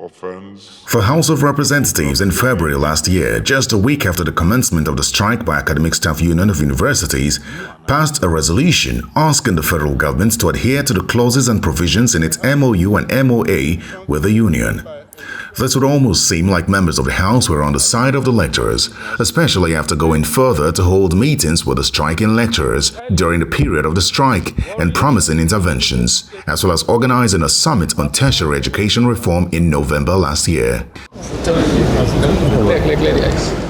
The House of Representatives in February last year, just a week after the commencement of the strike by Academic Staff Union of Universities, passed a resolution asking the federal government to adhere to the clauses and provisions in its MOU and MOA with the union. This would almost seem like members of the House were on the side of the lecturers, especially after going further to hold meetings with the striking lecturers during the period of the strike and promising interventions, as well as organizing a summit on tertiary education reform in November last year.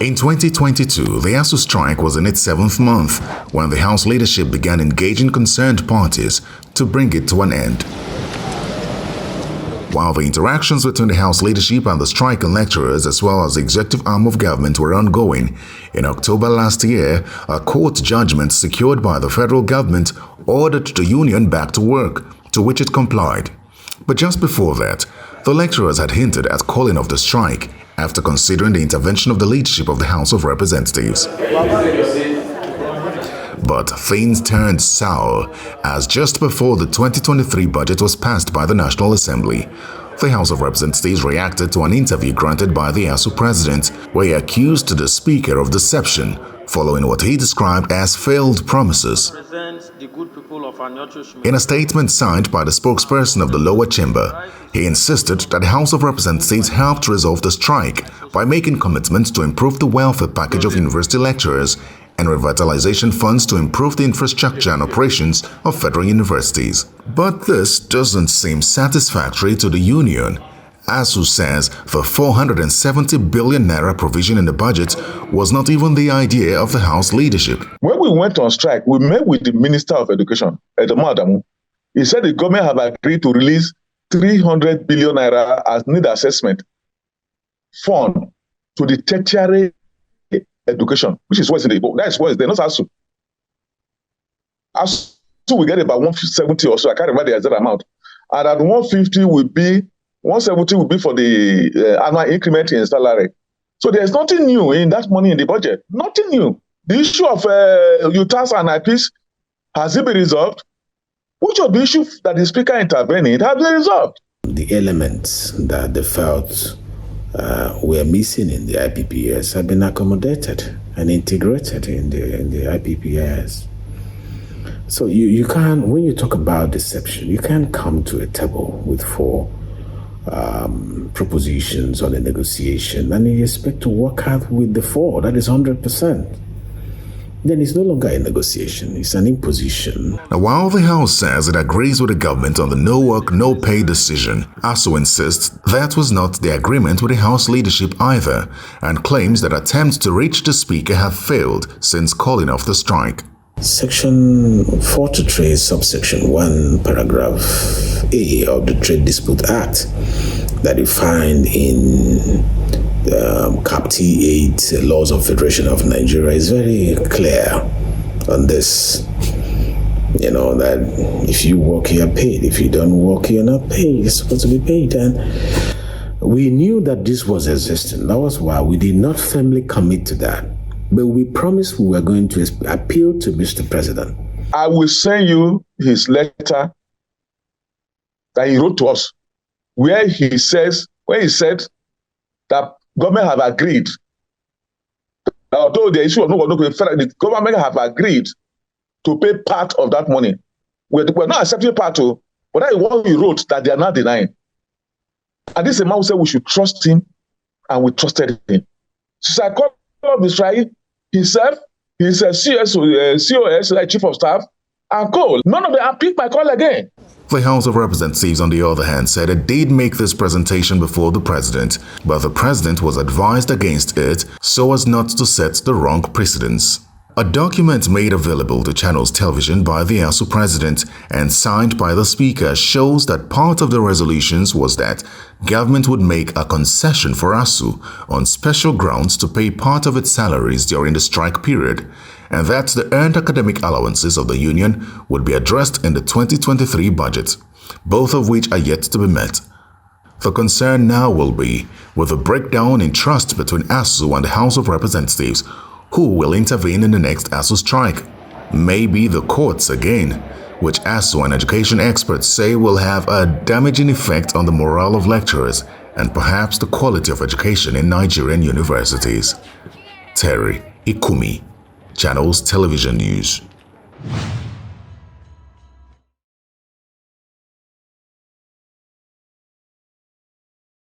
In 2022, the ASUU strike was in its 7th month when the House leadership began engaging concerned parties to bring it to an end. While the interactions between the House leadership and the striking lecturers as well as the executive arm of government were ongoing, in October last year, a court judgment secured by the federal government ordered the union back to work, to which it complied. But just before that, the lecturers had hinted at calling off the strike after considering the intervention of the leadership of the House of Representatives. But things turned sour as just before the 2023 budget was passed by the National Assembly, the House of Representatives reacted to an interview granted by the ASUU president, where he accused the speaker of deception following what he described as failed promises. In a statement signed by the spokesperson of the lower chamber, he insisted that the House of Representatives helped resolve the strike by making commitments to improve the welfare package of university lecturers and revitalization funds to improve the infrastructure and operations of federal universities. But this doesn't seem satisfactory to the union. ASUU says the 470 billion naira provision in the budget was not even the idea of the House leadership. When we went on strike, we met with the Minister of Education, Adamu. He said the government have agreed to release 300 billion naira as need assessment fund to the tertiary education, which is what's in the book. That's what is there, not ASUU. ASUU will get about 170 or so. I can't remember the exact amount. And at 170 will be for the annual increment in salary. So there's nothing new in that money in the budget. Nothing new. The issue of UTAS and IPs, has it been resolved? Which of the issues that the speaker intervened in have been resolved? The elements that they felt were missing in the IPPS have been accommodated and integrated in the IPPS. So you can't, when you talk about deception, you can't come to a table with 4 propositions on a negotiation and you expect to work out with the 4. That is 100%. Then it's no longer a negotiation, it's an imposition. Now, while the House says it agrees with the government on the no work, no pay decision, ASUU insists that was not the agreement with the House leadership either, and claims that attempts to reach the speaker have failed since calling off the strike. Section 43, subsection 1, paragraph A of the Trade Dispute Act that you find in Cap T8 Laws of Federation of Nigeria is very clear on this. You know, that if you work, you're paid. If you don't work, you're not paid. You're supposed to be paid. And we knew that this was existing. That was why we did not firmly commit to that. But we promised we were going to appeal to Mr. President. I will send you his letter that he wrote to us, where he said that government have agreed, although the issue of the government have agreed to pay part of that money. We're not accepting part of, but that is what he wrote that they are not denying. And this is a man who said we should trust him, and we trusted him. So I called up the strike himself, he's a COS, like Chief of Staff, and call. None of them have picked my call again. The House of Representatives, on the other hand, said it did make this presentation before the president, but the president was advised against it so as not to set the wrong precedents. A document made available to Channels Television by the ASUU president and signed by the speaker shows that part of the resolutions was that government would make a concession for ASUU on special grounds to pay part of its salaries during the strike period, and that the earned academic allowances of the union would be addressed in the 2023 budget, both of which are yet to be met. The concern now will be with the breakdown in trust between ASUU and the House of Representatives. Who will intervene in the next ASUU strike? Maybe the courts again, which ASUU and education experts say will have a damaging effect on the morale of lecturers and perhaps the quality of education in Nigerian universities. Terry Ikumi, Channels Television News.